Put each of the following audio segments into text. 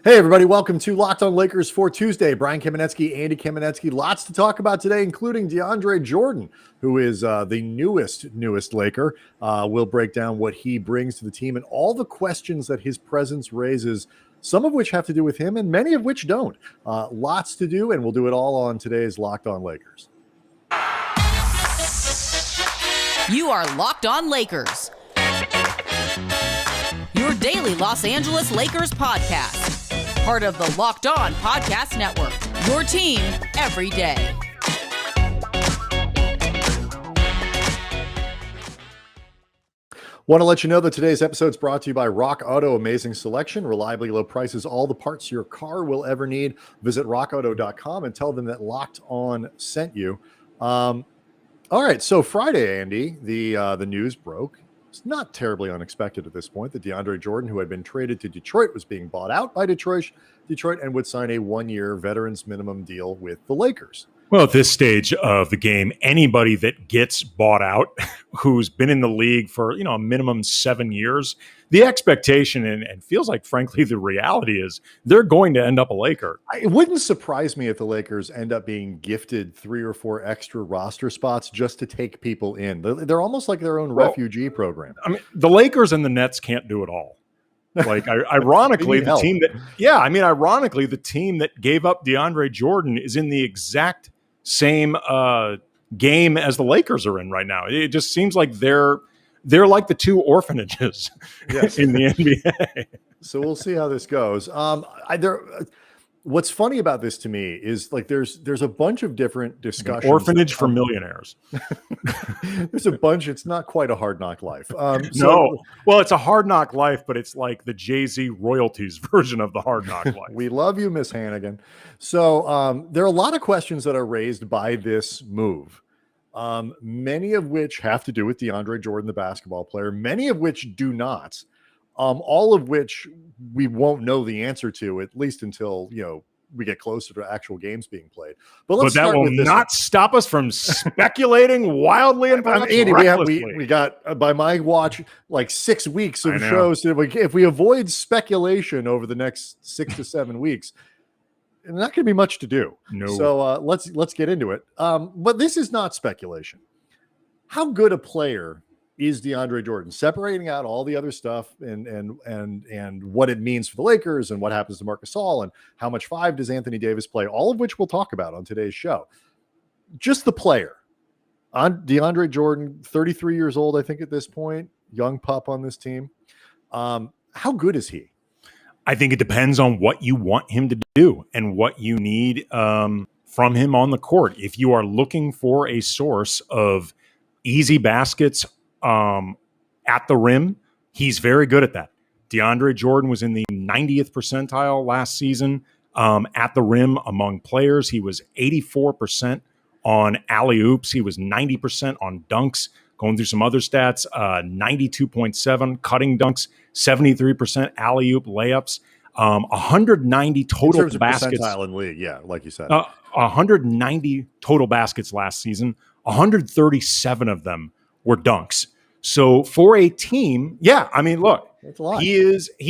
Hey, everybody. Welcome to Locked on Lakers for Tuesday. Brian Kamenetsky, Andy Kamenetsky. Lots to talk about today, including DeAndre Jordan, who is the newest Laker. We'll break down what he brings to the team and all the questions that his presence raises, some of which have to do with him and many of which don't. Lots to do, and we'll do it all on today's Locked on Lakers. You are Locked on Lakers, your daily Los Angeles Lakers podcast. Part of the Locked On Podcast Network, your team every day. Want to let you know that today's episode is brought to you by Rock Auto. Amazing selection, reliably low prices, all the parts your car will ever need. Visit rockauto.com and tell them that Locked On sent you. All right, so Friday, Andy, the news broke. It's not terribly unexpected at this point that DeAndre Jordan, who had been traded to Detroit, was being bought out by Detroit and would sign a one-year veterans minimum deal with the Lakers. Well, at this stage of the game, anybody that gets bought out who's been in the league for, a minimum 7 years, the expectation and feels like, frankly, the reality is they're going to end up a Laker. It wouldn't surprise me if the Lakers end up being gifted 3 or 4 extra roster spots just to take people in. They're almost like their own refugee program. I mean, the Lakers and the Nets can't do it all. Like, ironically, the team that gave up DeAndre Jordan is in the exact same game as the Lakers are in right now. It just seems like they're like the two orphanages in the NBA. So we'll see how this goes. What's funny about this to me is like there's a bunch of different discussions. An orphanage for millionaires. There's a bunch. It's not quite a Hard Knock Life. No. Well, it's a Hard Knock Life, but it's like the Jay-Z royalties version of the Hard Knock Life. We love you, Miss Hannigan. So there are a lot of questions that are raised by this move. Many of which have to do with DeAndre Jordan, the basketball player, many of which do not. All of which we won't know the answer to, at least until, we get closer to actual games being played. But that will not stop us from speculating wildly and Andy, we got, by my watch, like 6 weeks of shows. If we avoid speculation over the next 6 to 7 weeks, not going to be much to do. No. So let's get into it. But this is not speculation. How good a player is DeAndre Jordan? Separating out all the other stuff and what it means for the Lakers and what happens to Marc Gasol and how much 5 does Anthony Davis play, all of which we'll talk about on today's show. Just the player. On DeAndre Jordan, 33 years old, I think at this point, young pup on this team. How good is he? I think it depends on what you want him to do and what you need from him on the court. If you are looking for a source of easy baskets at the rim, he's very good at that. DeAndre Jordan was in the 90th percentile last season at the rim among players. He was 84% on alley-oops. He was 90% on dunks. Going through some other stats, 92.7 cutting dunks, 73% alley-oop layups, 190 total in terms baskets. Of percentile in league, yeah, like you said. 190 total baskets last season. 137 of them were dunks. So for a team, look, that's a lot. He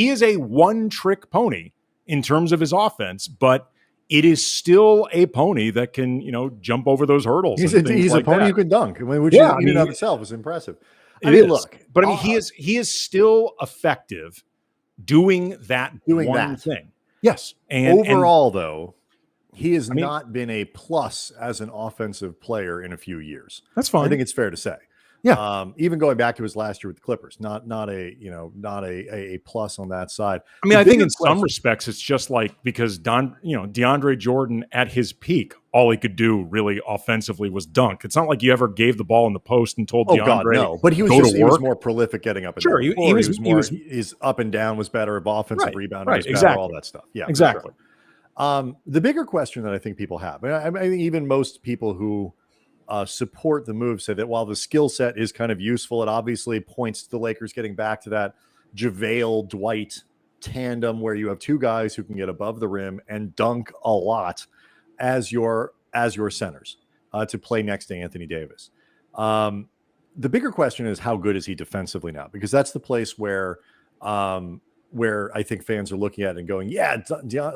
is a one-trick pony in terms of his offense, but it is still a pony that can, jump over those hurdles. He's a pony who can dunk, which in and of itself is impressive. He is still effective doing that thing. Yes. And overall, though, he has not been a plus as an offensive player in a few years. That's fine. I think it's fair to say. Yeah. Even going back to his last year with the Clippers, not a plus on that side. I mean, I think in some respects it's just like because DeAndre Jordan at his peak, all he could do really offensively was dunk. It's not like you ever gave the ball in the post and told DeAndre, no. But he was more prolific getting up and down. Sure, his up and down was better, offensive rebounding was better, exactly. all that stuff. Yeah, exactly. Sure. The bigger question that I think people have, I think even most people who support the move say that while the skill set is kind of useful, it obviously points to the Lakers getting back to that JaVale Dwight tandem where you have two guys who can get above the rim and dunk a lot as your centers to play next to Anthony Davis. The bigger question is how good is he defensively now? Because that's the place where where I think fans are looking at it and going, yeah,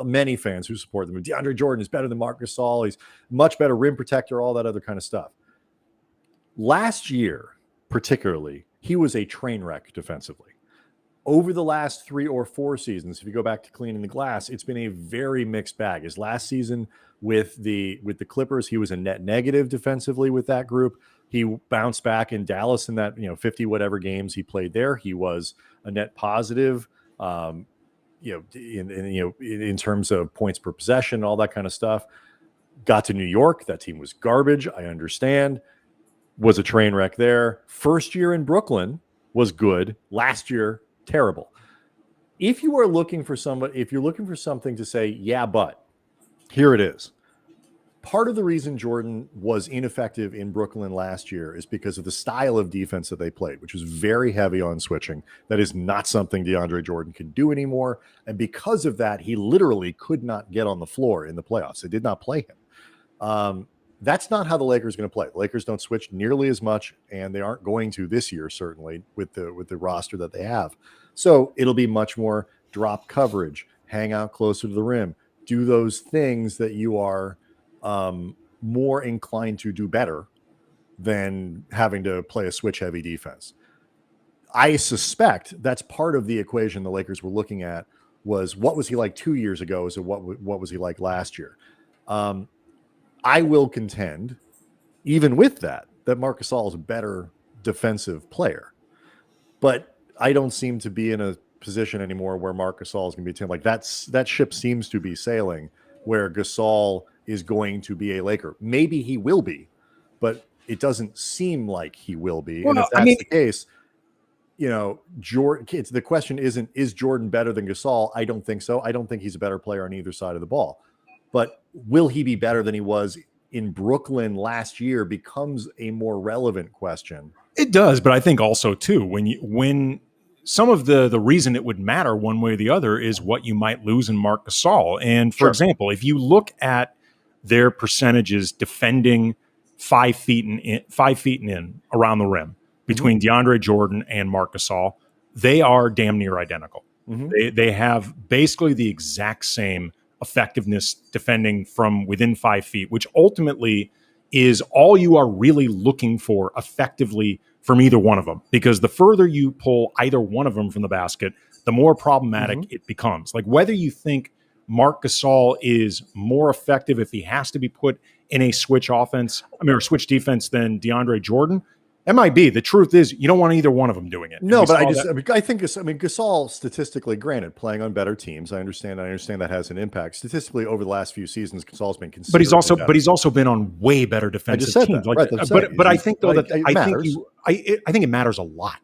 many fans who support them, DeAndre Jordan is better than Marc Gasol. He's much better rim protector, all that other kind of stuff. Last year, particularly, he was a train wreck defensively. Over the last 3 or 4 seasons, if you go back to cleaning the glass, it's been a very mixed bag. His last season with the Clippers, he was a net negative defensively with that group. He bounced back in Dallas in that 50 whatever games he played there. He was a net positive, in terms of points per possession, all that kind of stuff. Got to New York, that team was garbage. I understand. Was a train wreck there. First year in Brooklyn was good. Last year, terrible. If you are looking for if you're looking for something to say, yeah, but here it is. Part of the reason Jordan was ineffective in Brooklyn last year is because of the style of defense that they played, which was very heavy on switching. That is not something DeAndre Jordan can do anymore. And because of that, he literally could not get on the floor in the playoffs. They did not play him. That's not how the Lakers are going to play. The Lakers don't switch nearly as much, and they aren't going to this year, certainly, with the roster that they have. So it'll be much more drop coverage, hang out closer to the rim, do those things that you are more inclined to do better than having to play a switch-heavy defense. I suspect that's part of the equation the Lakers were looking at was what was he like 2 years ago as what was he like last year. I will contend, even with that Marc Gasol is a better defensive player. But I don't seem to be in a position anymore where Marc Gasol is going to be a team. Like that ship seems to be sailing where Gasol is going to be a Laker. Maybe he will be, but it doesn't seem like he will be. Well, and if that's the case, Jordan, the question isn't, is Jordan better than Gasol? I don't think so. I don't think he's a better player on either side of the ball. But will he be better than he was in Brooklyn last year becomes a more relevant question. It does, but I think also too, when some of the reason it would matter one way or the other is what you might lose in Marc Gasol. And for example, if you look at their percentages defending 5 feet and in around the rim between DeAndre Jordan and Marc Gasol, they are damn near identical. They have basically the exact same effectiveness defending from within 5 feet, which ultimately is all you are really looking for effectively from either one of them. Because the further you pull either one of them from the basket, the more problematic it becomes. Like whether you think Marc Gasol is more effective if he has to be put in a switch offense, or switch defense than DeAndre Jordan, that might be. The truth is, you don't want either one of them doing it. No, but I think Gasol, statistically, granted, playing on better teams, I understand that has an impact. Statistically, over the last few seasons, Gasol's been considered. But he's also been on way better defensive teams. But I think though I think it matters a lot.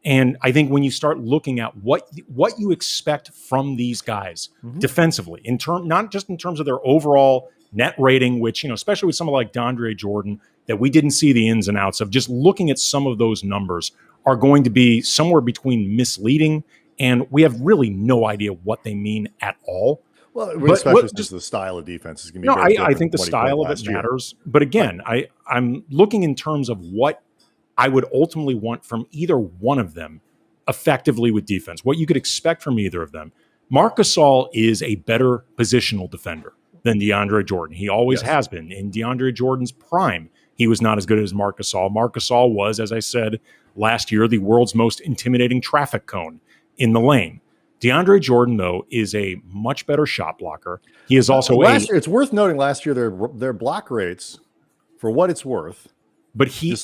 And I think when you start looking at what you expect from these guys defensively, not just in terms of their overall net rating, which, especially with someone like DeAndre Jordan, that we didn't see the ins and outs of, just looking at some of those numbers are going to be somewhere between misleading and we have really no idea what they mean at all. Well, especially just the style of defense is going to be I think the style of it matters. But again, I'm looking in terms of what I would ultimately want from either one of them effectively with defense, what you could expect from either of them. Marc Gasol is a better positional defender than DeAndre Jordan. He always has been. In DeAndre Jordan's prime, he was not as good as Marc Gasol. Marc Gasol was, as I said last year, the world's most intimidating traffic cone in the lane. DeAndre Jordan, though, is a much better shot blocker. He is also last year. It's worth noting last year their block rates, for what it's worth. But he's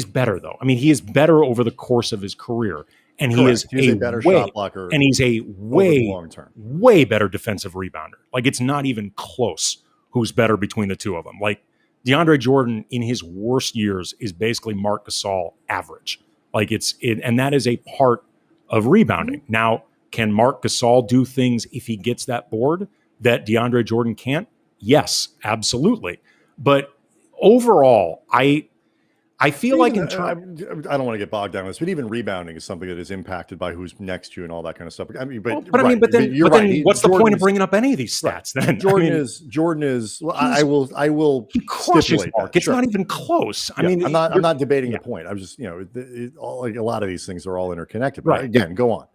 better though. I mean, he is better over the course of his career, and he's a better shot blocker, and he's a way better defensive rebounder. Like it's not even close. Who's better between the two of them? Like DeAndre Jordan in his worst years is basically Marc Gasol average. Like and that is a part of rebounding. Now, can Marc Gasol do things if he gets that board that DeAndre Jordan can't? Yes, absolutely. But overall, I feel like I don't want to get bogged down in this, but even rebounding is something that is impacted by who's next to you and all that kind of stuff. I mean, but then what's the point of bringing up any of these stats? Then Jordan is. Well, I will stipulate that. It's not even close. I mean, I'm not debating the point. I'm just like a lot of these things are all interconnected. But again, go on.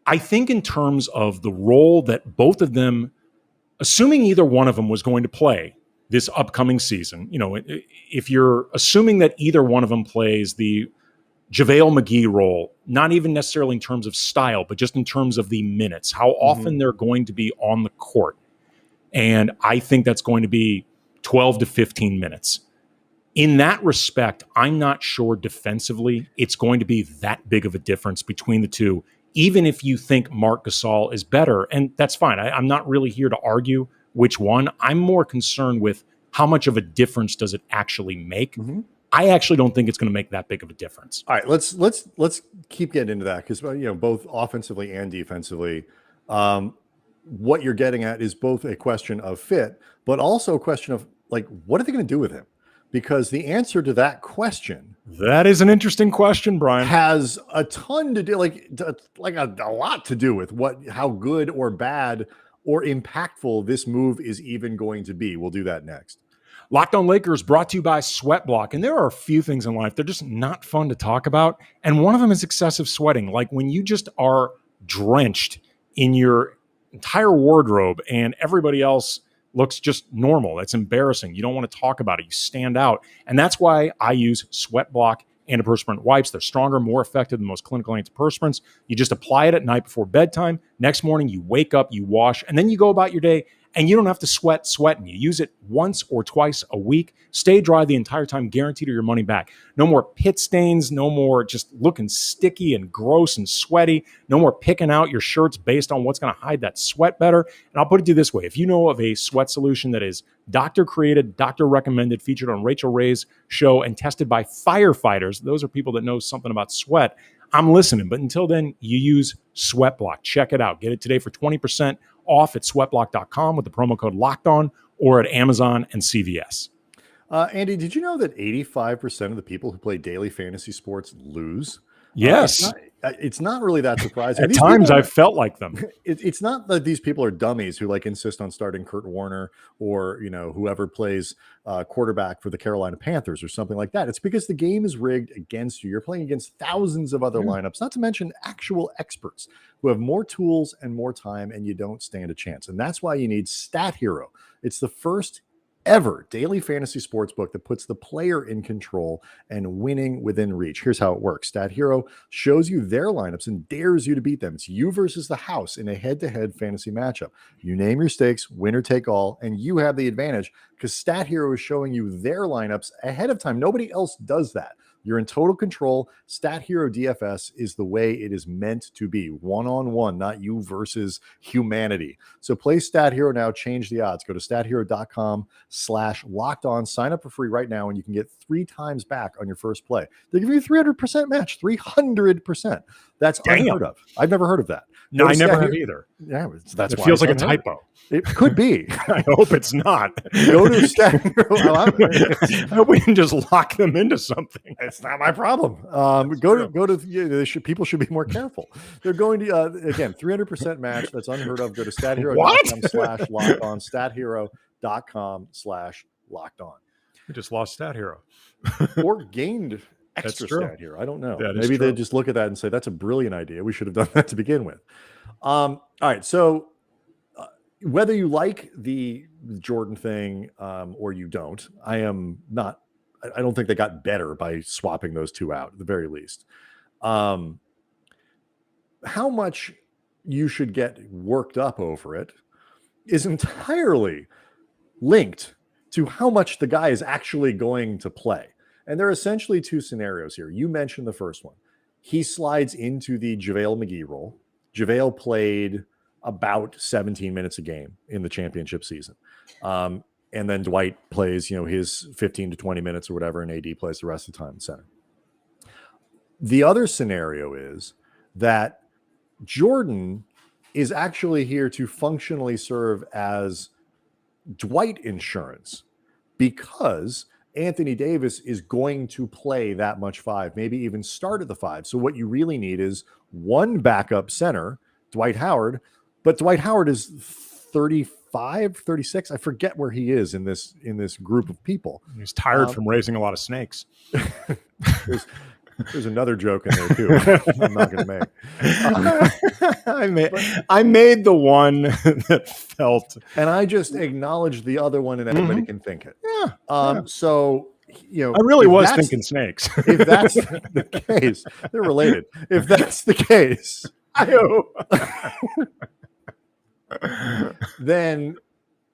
I think in terms of the role that both of them, assuming either one of them was going to play this upcoming season, if you're assuming that either one of them plays the JaVale McGee role, not even necessarily in terms of style, but just in terms of the minutes, how often they're going to be on the court. And I think that's going to be 12 to 15 minutes. In that respect, I'm not sure defensively it's going to be that big of a difference between the two, even if you think Marc Gasol is better. And that's fine. I'm not really here to argue which one. I'm more concerned with how much of a difference does it actually make. I actually don't think it's going to make that big of a difference. All right, let's keep getting into that, because both offensively and defensively, what you're getting at is both a question of fit, but also a question of what are they going to do with him? Because the answer to that question, that is an interesting question, Brian, has a ton to do, a lot to do with how good or bad or impactful this move is even going to be. We'll do that next. Locked On Lakers brought to you by Sweatblock. And there are a few things in life, they're just not fun to talk about. And one of them is excessive sweating. Like when you just are drenched in your entire wardrobe and everybody else looks just normal. That's embarrassing. You don't want to talk about it. You stand out. And that's why I use Sweatblock antiperspirant wipes. They're stronger, more effective than most clinical antiperspirants. You just apply it at night before bedtime. Next morning, you wake up, you wash, and then you go about your day. And you don't have to sweating. You use it once or twice a week. Stay dry the entire time, guaranteed your money back. No more pit stains, no more just looking sticky and gross and sweaty. No more picking out your shirts based on what's going to hide that sweat better. And I'll put it to you this way. If you know of a sweat solution that is doctor created, doctor recommended, featured on Rachel Ray's show, and tested by firefighters, those are people that know something about sweat, I'm listening. But until then, you use Sweatblock. Check it out. Get it today for 20% off at sweatblock.com with the promo code LOCKEDON, or at Amazon and CVS. Andy, did you know that 85% of the people who play daily fantasy sports lose? Yes. It's not really that surprising. At times I've felt like them. It's not that these people are dummies who insist on starting Kurt Warner or, whoever plays quarterback for the Carolina Panthers or something like that. It's because the game is rigged against you. You're playing against thousands of other lineups, not to mention actual experts who have more tools and more time, and you don't stand a chance. And that's why you need Stat Hero. It's the first ever daily fantasy sports book that puts the player in control and winning within reach. Here's how it works. Stat Hero shows you their lineups and dares you to beat them. It's you versus the house in a head-to-head fantasy matchup. You name your stakes, winner take all, and you have the advantage because Stat Hero is showing you their lineups ahead of time. Nobody else does that. You're in total control. Stat Hero DFS is the way it is meant to be. One-on-one, not you versus humanity. So play Stat Hero now. Change the odds. Go to stathero.com/lockedon. Sign up for free right now, and you can get 3 times back on your first play. They give you a 300% match. 300%. That's unheard of. I've never heard of that. No, I never have either. Yeah, that's it feels like a typo. It could be. I hope it's not. Go to Stat Hero. I hope we can just lock them into something. It's not my problem. People should be more careful. They're going to again 300% match. That's unheard of. Go to stathero.com/lockedon. Stathero.com/lockedon. We just lost Stat Hero, or gained extra Stat Hero. I don't know. Maybe they just look at that and say that's a brilliant idea. We should have done that to begin with. All right, so. Whether you like the Jordan thing or you don't, I don't think they got better by swapping those two out at the very least. How much you should get worked up over it is entirely linked to how much the guy is actually going to play. And there are essentially 2 scenarios here. You mentioned the first one. He slides into the JaVale McGee role. JaVale played about 17 minutes a game in the championship season. And then Dwight plays, his 15 to 20 minutes or whatever, and AD plays the rest of the time in center. The other scenario is that Jordan is actually here to functionally serve as Dwight insurance because Anthony Davis is going to play that much 5, maybe even start at the 5. So what you really need is one backup center, Dwight Howard. But Dwight Howard is 35, 36. I forget where he is in this group of people. He's tired from raising a lot of snakes. There's another joke in there too. I'm not going to make. I made the one that felt, and I just acknowledged the other one, and everybody can think it. Yeah. So I really was thinking snakes. If that's the case, they're related. If that's the case, then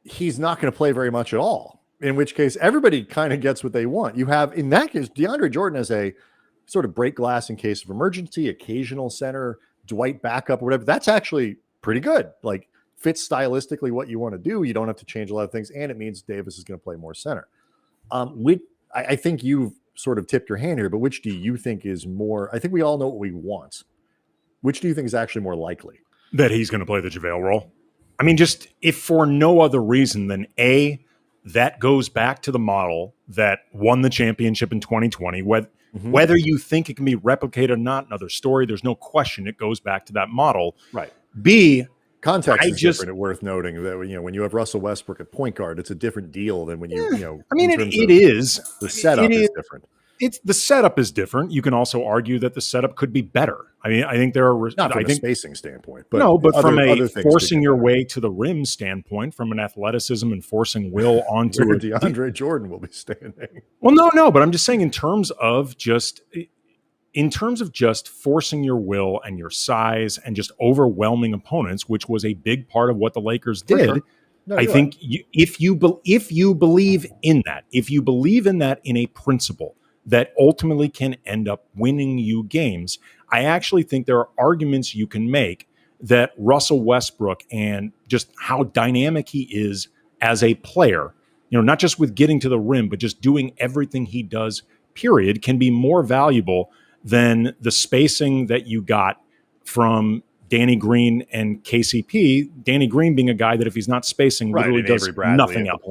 he's not going to play very much at all. In which case, everybody kind of gets what they want. You have, in that case, DeAndre Jordan as a sort of break glass in case of emergency, occasional center, Dwight backup or whatever. That's actually pretty good. Like, fits stylistically what you want to do. You don't have to change a lot of things, and it means Davis is going to play more center. I think you've sort of tipped your hand here, but which do you think is more? I think we all know what we want. Which do you think is actually more likely? That he's going to play the JaVale role? I mean, just if for no other reason than A, that goes back to the model that won the championship in 2020. Whether you think it can be replicated or not, another story. There's no question it goes back to that model. Right. B, context is different. It's worth noting that when you have Russell Westbrook at point guard, it's a different deal than when you. I mean, it is. The setup is different. The setup is different. You can also argue that the setup could be better. I mean, I think there are not from a spacing standpoint, but from a forcing your way to the rim standpoint, from an athleticism and forcing will onto where DeAndre Jordan will be standing. Well, no, but I'm just saying in terms of just forcing your will and your size and just overwhelming opponents, which was a big part of what the Lakers did. Sure. No, I think if you believe in that, in a principle that ultimately can end up winning you games, I actually think there are arguments you can make that Russell Westbrook and just how dynamic he is as a player, not just with getting to the rim, but just doing everything he does, period, can be more valuable than the spacing that you got from Danny Green and KCP. Danny Green being a guy that if he's not spacing, literally does nothing else.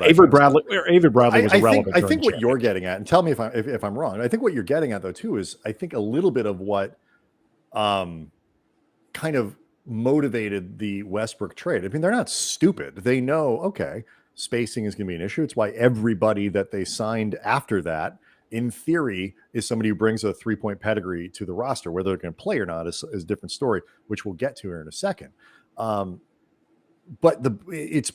Avery Bradley was irrelevant. I think what you're getting at, and tell me if I'm wrong. I think what you're getting at though too is I think a little bit of what kind of motivated the Westbrook trade. I mean, they're not stupid. They know, okay, spacing is going to be an issue. It's why everybody that they signed after that, in theory, is somebody who brings a 3-point pedigree to the roster. Whether they're going to play or not is a different story, which we'll get to here in a second. But it's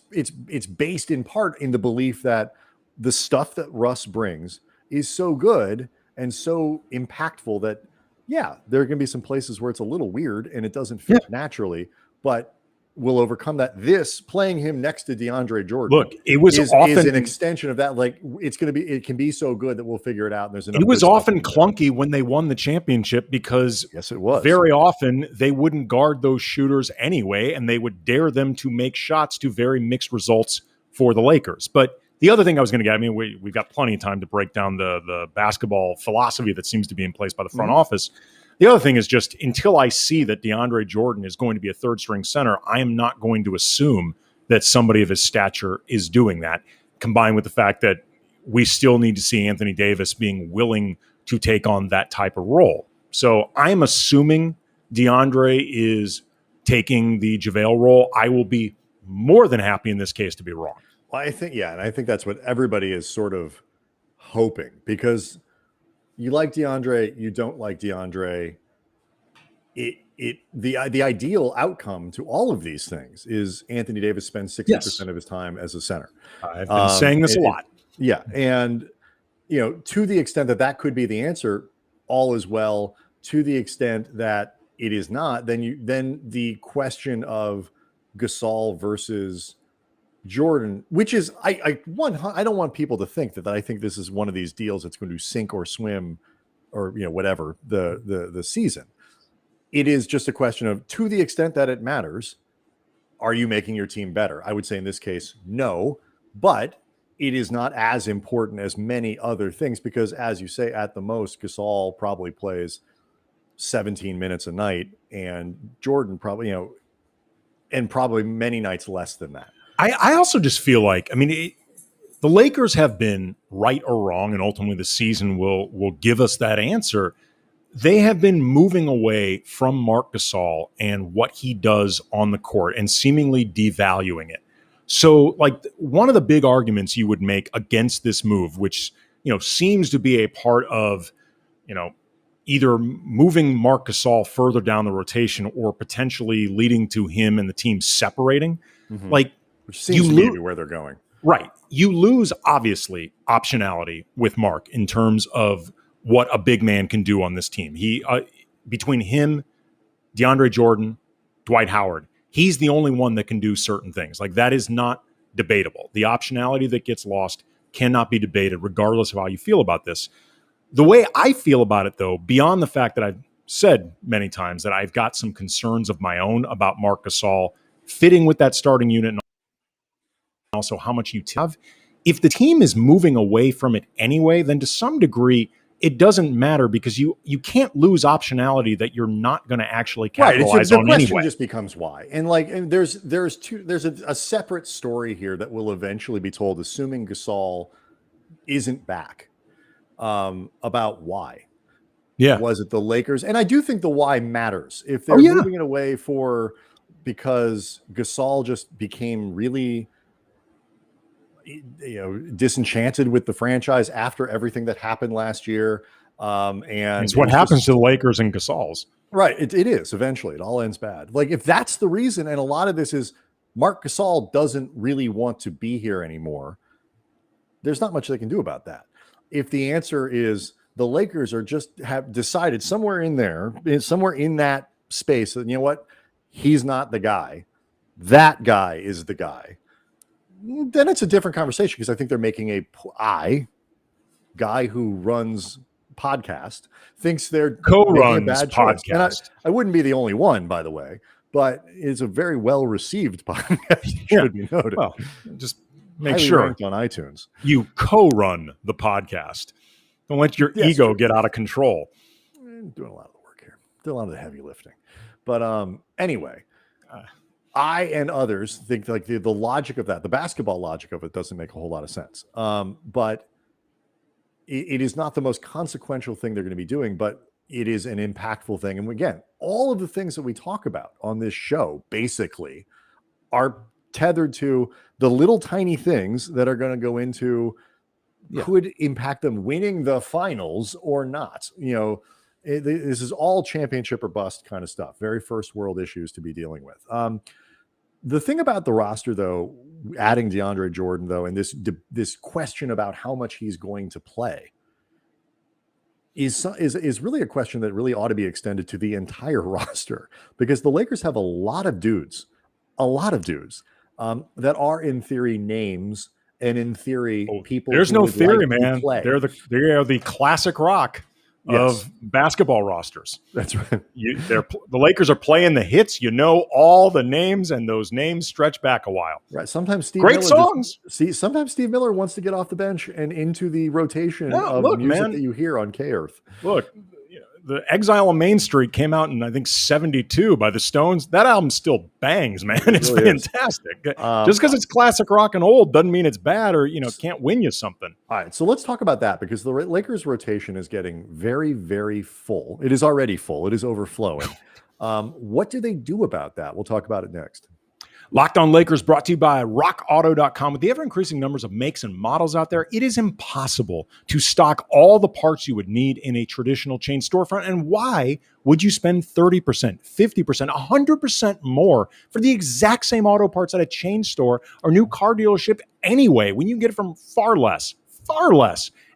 based in part in the belief that the stuff that Russ brings is so good and so impactful that, yeah, there are going to be some places where it's a little weird and it doesn't fit naturally, but will overcome that. This playing him next to DeAndre Jordan, look, it was often is an extension of that. Like, it can be so good that we'll figure it out. And it was often clunky when they won the championship because yes, it was very often they wouldn't guard those shooters anyway, and they would dare them to make shots to very mixed results for the Lakers. But the other thing I was going to get, I mean, we've got plenty of time to break down the basketball philosophy that seems to be in place by the front office. The other thing is just until I see that DeAndre Jordan is going to be a third string center, I am not going to assume that somebody of his stature is doing that, combined with the fact that we still need to see Anthony Davis being willing to take on that type of role. So I'm assuming DeAndre is taking the JaVale role. I will be more than happy in this case to be wrong. Well, I think, and I think that's what everybody is sort of hoping, because you like DeAndre, you don't like DeAndre. The ideal outcome to all of these things is Anthony Davis spends 60% of his time as a center. I've been saying this a lot. Yeah. And, to the extent that could be the answer, all is well. To the extent that it is not, then the question of Gasol versus Jordan, which is, I don't want people to think that I think this is one of these deals that's going to sink or swim or, whatever the season. It is just a question of, to the extent that it matters, are you making your team better? I would say in this case, no, but it is not as important as many other things because, as you say, at the most, Gasol probably plays 17 minutes a night and Jordan probably, and probably many nights less than that. I also just feel like, the Lakers have been right or wrong, and ultimately the season will give us that answer. They have been moving away from Marc Gasol and what he does on the court and seemingly devaluing it. So, like, one of the big arguments you would make against this move, which, seems to be a part of, either moving Marc Gasol further down the rotation or potentially leading to him and the team separating. Like, which seems to be where they're going. Right. You lose, obviously, optionality with Marc in terms of what a big man can do on this team. He between him, DeAndre Jordan, Dwight Howard, he's the only one that can do certain things. Like, that is not debatable. The optionality that gets lost cannot be debated, regardless of how you feel about this. The way I feel about it, though, beyond the fact that I've said many times that I've got some concerns of my own about Marc Gasol fitting with that starting unit and also how much you have. If the team is moving away from it anyway, then to some degree, it doesn't matter because you can't lose optionality that you're not going to actually capitalize on anyway. The question just becomes why. And there's a separate story here that will eventually be told, assuming Gasol isn't back, about why. Yeah. Was it the Lakers? And I do think the why matters. If they're moving it away because Gasol just became really disenchanted with the franchise after everything that happened last year. And it's what happens to the Lakers and Gasol's. Right. It is eventually. It all ends bad. Like, if that's the reason, and a lot of this is Marc Gasol doesn't really want to be here anymore, there's not much they can do about that. If the answer is the Lakers have decided somewhere in that space that, you know what, he's not the guy, that guy is the guy, then it's a different conversation, because I think they're making a guy who runs podcast thinks they're co-runs a bad podcast. And I wouldn't be the only one, by the way, but it's a very well received podcast. Should be noted. Well, just make highly sure ranked on iTunes. You co-run the podcast. Don't let your ego get out of control. I'm doing a lot of the work here. Doing a lot of the heavy lifting. But anyway, I and others think like the logic of that, the basketball logic of it, doesn't make a whole lot of sense. But it is not the most consequential thing they're going to be doing, but it is an impactful thing. And again, all of the things that we talk about on this show basically are tethered to the little tiny things that are going to go into could impact them winning the finals or not. This is all championship or bust kind of stuff. Very first world issues to be dealing with. The thing about the roster, though, adding DeAndre Jordan, though, and this question about how much he's going to play is really a question that really ought to be extended to the entire roster, because the Lakers have a lot of dudes that are in theory names and in theory people. There's no theory, man. They are the classic rock of basketball rosters. That's right. The Lakers are playing the hits. All the names, and those names stretch back a while. Right. Sometimes sometimes Steve Miller wants to get off the bench and into the rotation of music that you hear on K-Earth. Look, the Exile on Main Street came out in, I think, 1972 by the Stones. That album still bangs, man. It's really fantastic. Just because it's classic rock and old doesn't mean it's bad or, can't win you something. All right. So let's talk about that, because the Lakers rotation is getting very, very full. It is already full. It is overflowing. What do they do about that? We'll talk about it next. Locked On Lakers brought to you by rockauto.com. With the ever-increasing numbers of makes and models out there, it is impossible to stock all the parts you would need in a traditional chain storefront. And why would you spend 30%, 50%, 100% more for the exact same auto parts at a chain store or new car dealership anyway, when you can get it from far less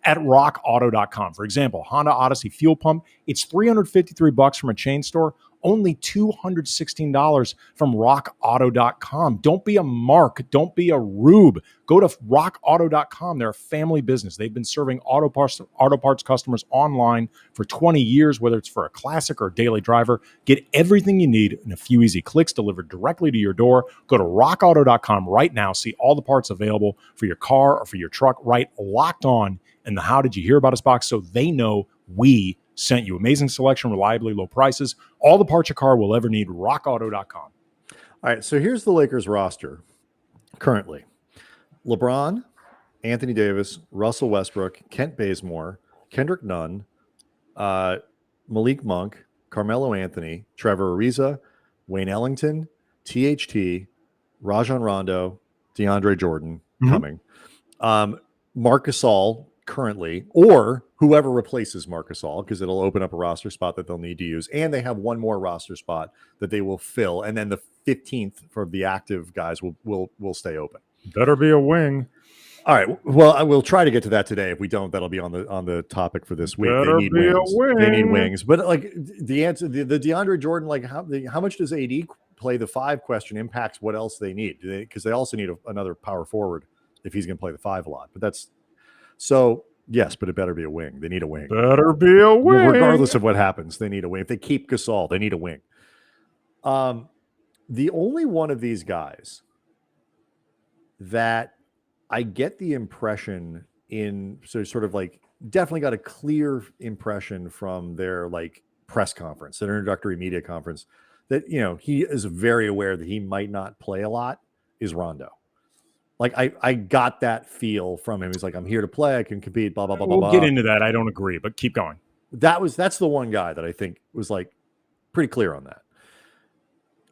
at rockauto.com? For example, Honda Odyssey fuel pump, it's $353 from a chain store, only $216 from rockauto.com. Don't be a Mark. Don't be a Rube. Go to rockauto.com. They're a family business. They've been serving auto parts customers online for 20 years, whether it's for a classic or a daily driver. Get everything you need in a few easy clicks delivered directly to your door. Go to rockauto.com right now. See all the parts available for your car or for your truck. Right, Locked On in the How Did You Hear About Us box, so they know we sent you. Amazing selection, reliably low prices, all the parts your car will ever need. rockauto.com. All right, so here's the Lakers roster currently. LeBron, Anthony Davis, Russell Westbrook, Kent Bazemore, Kendrick Nunn, Malik Monk, Carmelo Anthony, Trevor Ariza, Wayne Ellington, THT, Rajon Rondo, DeAndre Jordan coming. Marc Gasol currently, or whoever replaces Marc Gasol, because it'll open up a roster spot that they'll need to use, and they have one more roster spot that they will fill, and then the 15th for the active guys will stay open. Better be a wing. All right. Well, I will try to get to that today. If we don't, that'll be on the topic for this week. Better they need be wings. a wing. They need wings. But like the answer, the DeAndre Jordan, like how much does AD play the 5 question impacts what else they need? Because they also need another power forward if he's going to play the 5 a lot. But that's so yes, but it better be a wing. They need a wing. Better be a wing. Regardless of what happens, they need a wing. If they keep Gasol, they need a wing. The only one of these guys that I get the impression sort of like definitely got a clear impression from their like press conference, their introductory media conference, that, you know, he is very aware that he might not play a lot, is Rondo. Like I got that feel from him. He's like, I'm here to play. I can compete, blah, blah, blah, blah. We'll get into that. I don't agree, but keep going. That's the one guy that I think was like pretty clear on that.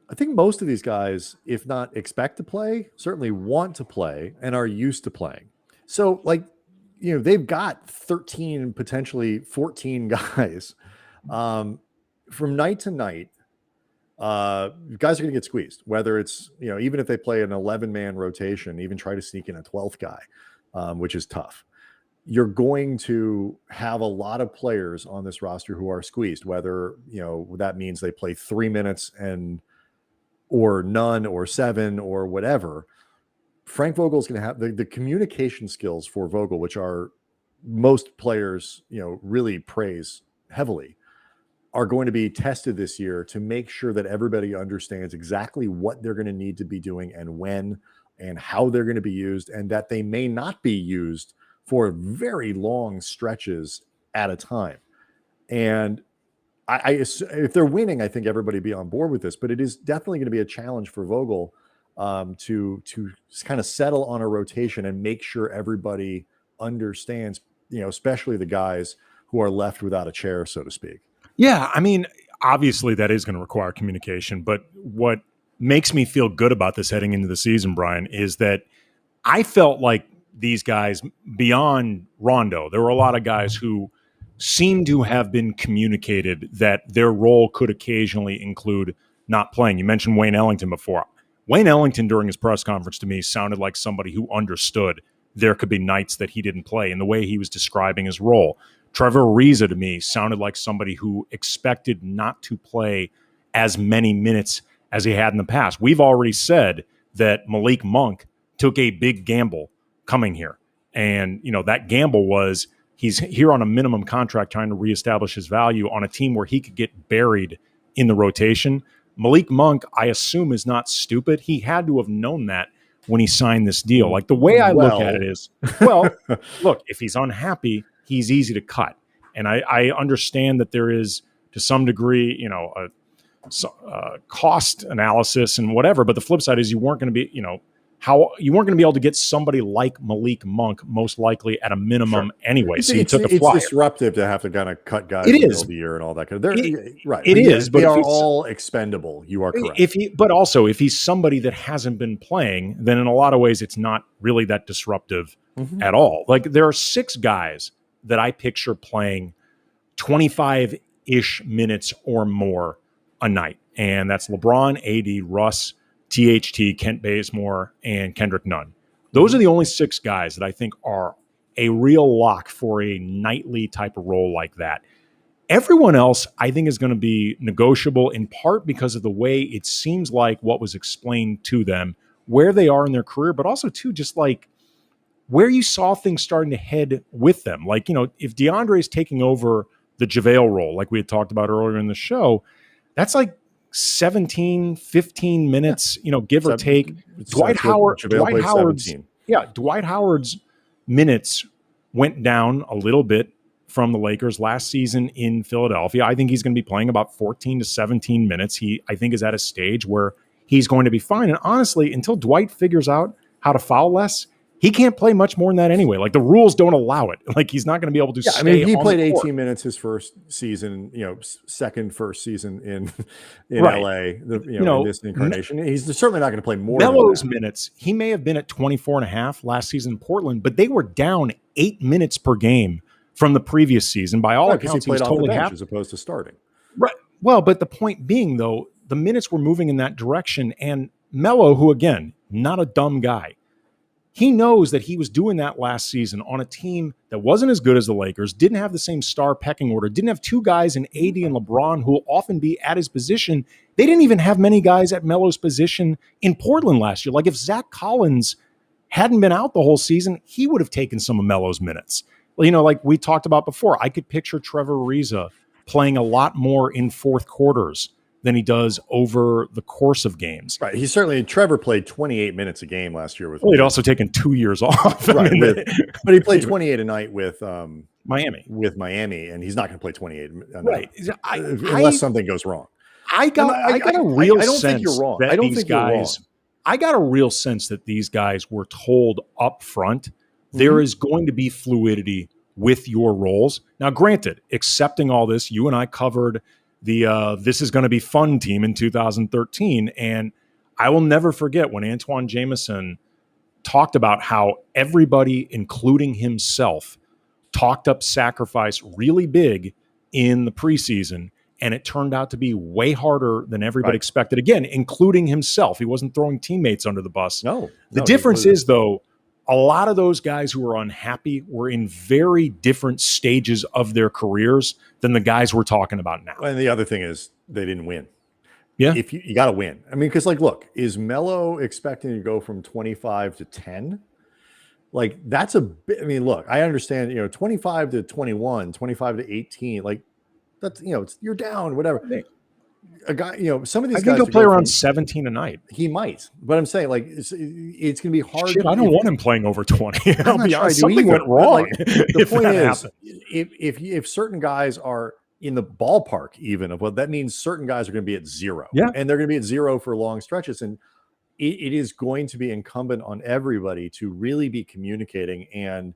I think most of these guys, if not expect to play, certainly want to play and are used to playing. So, like, you know, they've got 13, potentially 14 guys from night to night. Guys are going to get squeezed, whether it's, you know, even if they play an 11-man rotation, even try to sneak in a 12th guy, which is tough. You're going to have a lot of players on this roster who are squeezed, whether, you know, that means they play 3 minutes or none or 7 or whatever. Frank Vogel's going to have the communication skills for Vogel, which are most players, you know, really praise heavily, are going to be tested this year to make sure that everybody understands exactly what they're going to need to be doing and when and how they're going to be used, and that they may not be used for very long stretches at a time. And if they're winning, I think everybody be on board with this, but it is definitely going to be a challenge for Vogel to kind of settle on a rotation and make sure everybody understands, you know, especially the guys who are left without a chair, so to speak. Yeah, I mean, obviously that is going to require communication, but what makes me feel good about this heading into the season, Brian, is that I felt like these guys, beyond Rondo, there were a lot of guys who seem to have been communicated that their role could occasionally include not playing. You mentioned Wayne Ellington before. Wayne Ellington during his press conference to me sounded like somebody who understood there could be nights that he didn't play in the way he was describing his role. Trevor Ariza to me sounded like somebody who expected not to play as many minutes as he had in the past. We've already said that Malik Monk took a big gamble coming here. And, you know, that gamble was he's here on a minimum contract trying to reestablish his value on a team where he could get buried in the rotation. Malik Monk, I assume, is not stupid. He had to have known that when he signed this deal. Like, the way I look at it is, well, look, if he's unhappy, he's easy to cut. And I understand that there is, to some degree, you know, a cost analysis and whatever. But the flip side is you weren't going to be, you know, you weren't going to be able to get somebody like Malik Monk, most likely at a minimum anyway. So you took a flyer. It's disruptive to have to kind of cut guys in the middle of the year and all that. Right. It is. But they are all expendable. You are correct. But also, if he's somebody that hasn't been playing, then in a lot of ways, it's not really that disruptive at all. Like, there are 6 guys that I picture playing 25-ish minutes or more a night. And that's LeBron, AD, Russ, THT, Kent Bazemore, and Kendrick Nunn. Those are the only 6 guys that I think are a real lock for a nightly type of role like that. Everyone else, I think, is going to be negotiable, in part because of the way it seems like what was explained to them, where they are in their career, but also, too, just like where you saw things starting to head with them. Like, you know, if DeAndre is taking over the JaVale role, like we had talked about earlier in the show, that's like 17, 15 minutes, you know, give or take. Dwight Howard's minutes went down a little bit from the Lakers last season in Philadelphia. I think he's going to be playing about 14 to 17 minutes. He, I think, is at a stage where he's going to be fine. And honestly, until Dwight figures out how to foul less, he can't play much more than that anyway. Like the rules don't allow it. Like he's not going to be able to. Yeah, I mean, he played 18 minutes his first season. First season in LA. In this incarnation, he's certainly not going to play more. Melo's minutes. He may have been at 24.5 last season in Portland, but they were down 8 minutes per game from the previous season. By all accounts, he was totally happy as opposed to starting. Right. Well, but the point being, though, the minutes were moving in that direction, and Melo, who again, not a dumb guy. He knows that he was doing that last season on a team that wasn't as good as the Lakers, didn't have the same star pecking order, didn't have two guys in AD and LeBron who will often be at his position. They didn't even have many guys at Melo's position in Portland last year. Like if Zach Collins hadn't been out the whole season, he would have taken some of Melo's minutes. Well, like we talked about before, I could picture Trevor Ariza playing a lot more in fourth quarters than he does over the course of games. Right. Trevor played 28 minutes a game last year. He'd also taken 2 years off. Right. But he played 28 a night with Miami. And he's not going to play 28 a night. Right. Unless something goes wrong. I got a real sense. I don't think you're wrong. I got a real sense that these guys were told up front, there is going to be fluidity with your roles. Now, granted, accepting all this, you and I covered the this is going to be fun team in 2013. And I will never forget when Antoine Jameson talked about how everybody, including himself, talked up sacrifice really big in the preseason. And it turned out to be way harder than everybody expected. Again, including himself. He wasn't throwing teammates under the bus. The difference is, though, a lot of those guys who were unhappy were in very different stages of their careers than the guys we're talking about now. And the other thing is they didn't win. Yeah. If you got to win. I mean, because look, is Melo expecting to go from 25 to 10? Like that's a bit, I mean, look, I understand, 25 to 21, 25 to 18, like that's, you're down, whatever. A guy, some of these guys he'll play around 17 a night. He might, but I'm saying like it's going to be hard. Shit, I don't want him playing over 20. I'll be honest, something went wrong. The point is, if certain guys are in the ballpark, even of what that means, certain guys are going to be at zero, and they're going to be at zero for long stretches, and it is going to be incumbent on everybody to really be communicating and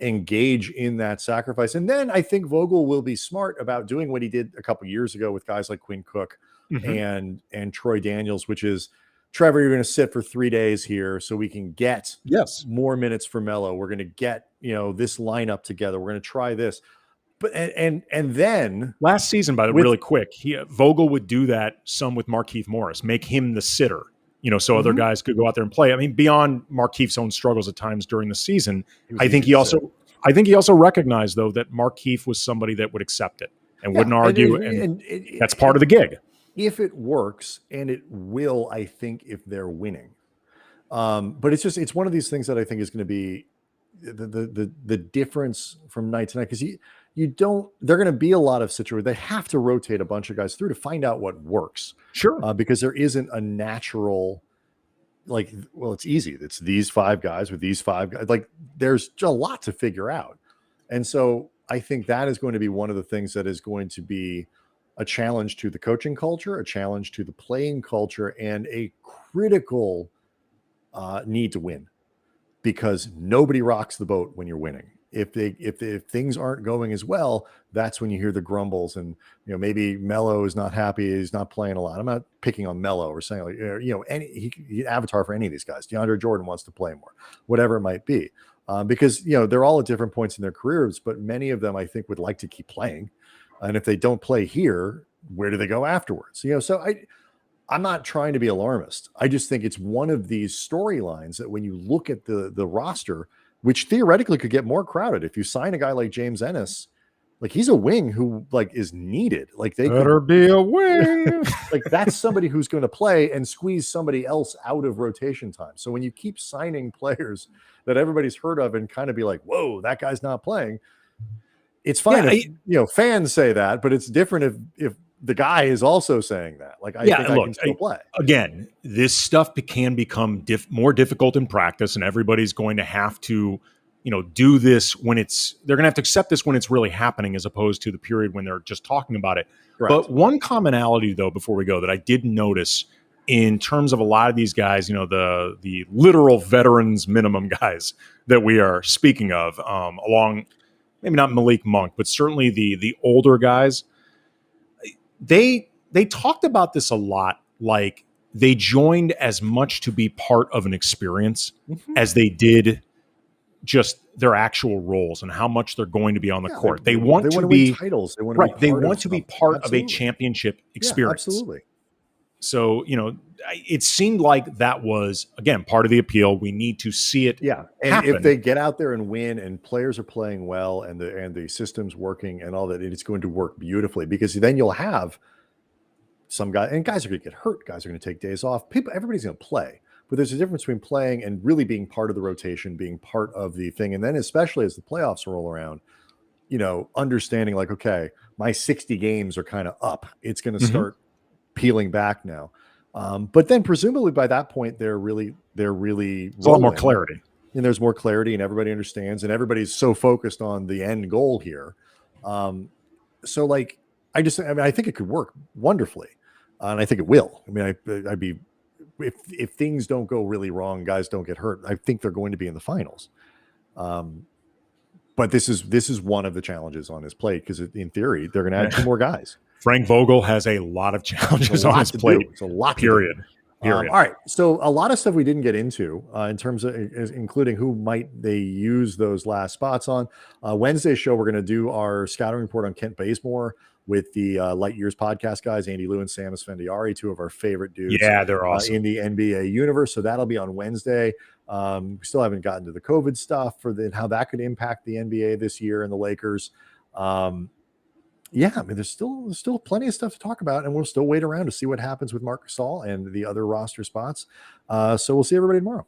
engage in that sacrifice. And then I think Vogel will be smart about doing what he did a couple years ago with guys like Quinn Cook and Troy Daniels, which is, Trevor, you're going to sit for 3 days here so we can get more minutes for Melo. We're going to get, this lineup together. We're going to try this. But and then last season, by the way, really quick, Vogel would do that some with Markieff Morris, make him the sitter, so other guys could go out there and play. I mean, beyond Markieff's own struggles at times during the season, I think he also recognized, though, that Markieff was somebody that would accept it and wouldn't argue, and that's part of the gig. If it works, and it will, I think, if they're winning. But it's one of these things that I think is going to be the difference from night to night, because they're going to be a lot of situations. They have to rotate a bunch of guys through to find out what works. Sure. Because there isn't a natural, it's easy. It's these 5 guys with these 5 guys. Like there's a lot to figure out. And so I think that is going to be one of the things that is going to be a challenge to the coaching culture, a challenge to the playing culture, and a critical need to win, because nobody rocks the boat when you're winning. If things aren't going as well, that's when you hear the grumbles, and maybe Melo is not happy, he's not playing a lot. I'm not picking on Melo or saying he avatar for any of these guys. DeAndre Jordan wants to play more, whatever it might be, because they're all at different points in their careers, but many of them I think would like to keep playing, and if they don't play here, where do they go afterwards? So I'm not trying to be alarmist. I just think it's one of these storylines that when you look at the roster, which theoretically could get more crowded. If you sign a guy like James Ennis, like he's a wing who is needed. Like they better be a wing. Like that's somebody who's going to play and squeeze somebody else out of rotation time. So when you keep signing players that everybody's heard of and kind of be like, whoa, that guy's not playing. It's fine if fans say that, but it's different if the guy is also saying that. Like I think I can still play. Again, this stuff can become more difficult in practice, and everybody's going to have to, do this when they're going to have to accept this when it's really happening, as opposed to the period when they're just talking about it. Right. But one commonality, though, before we go, that I did notice in terms of a lot of these guys, the literal veterans minimum guys that we are speaking of, along maybe not Malik Monk, but certainly the older guys, they talked about this a lot. Like they joined as much to be part of an experience as they did just their actual roles and how much they're going to be on the court. They want to be win titles. They want to be part of a championship experience. Yeah, absolutely. So, it seemed like that was, again, part of the appeal. We need to see it happen. If they get out there and win and players are playing well and the system's working and all that, it's going to work beautifully, because then you'll have some guys, and guys are going to get hurt. Guys are going to take days off. Everybody's going to play. But there's a difference between playing and really being part of the rotation, being part of the thing. And then especially as the playoffs roll around, understanding like, okay, my 60 games are kind of up. It's going to start peeling back now. But then presumably by that point, they're really a lot more clarity. And there's more clarity and everybody understands and everybody's so focused on the end goal here. So like, I think it could work wonderfully. And I think it will. I mean, I'd be, if things don't go really wrong, guys don't get hurt, I think they're going to be in the finals. But this is one of the challenges on his plate, because in theory, they're going to add 2 more guys. Frank Vogel has a lot of challenges on his plate. It's a lot. Period. All right. So a lot of stuff we didn't get into in terms of including who might they use those last spots on. Wednesday's show, we're going to do our scouting report on Kent Bazemore with the Light Years podcast guys, Andy Liu and Sam Esfandiari, 2 of our favorite dudes. Yeah, they're awesome in the NBA universe. So that'll be on Wednesday. We still haven't gotten to the COVID stuff how that could impact the NBA this year and the Lakers. There's still plenty of stuff to talk about, and we'll still wait around to see what happens with Marc Gasol and the other roster spots. So we'll see everybody tomorrow.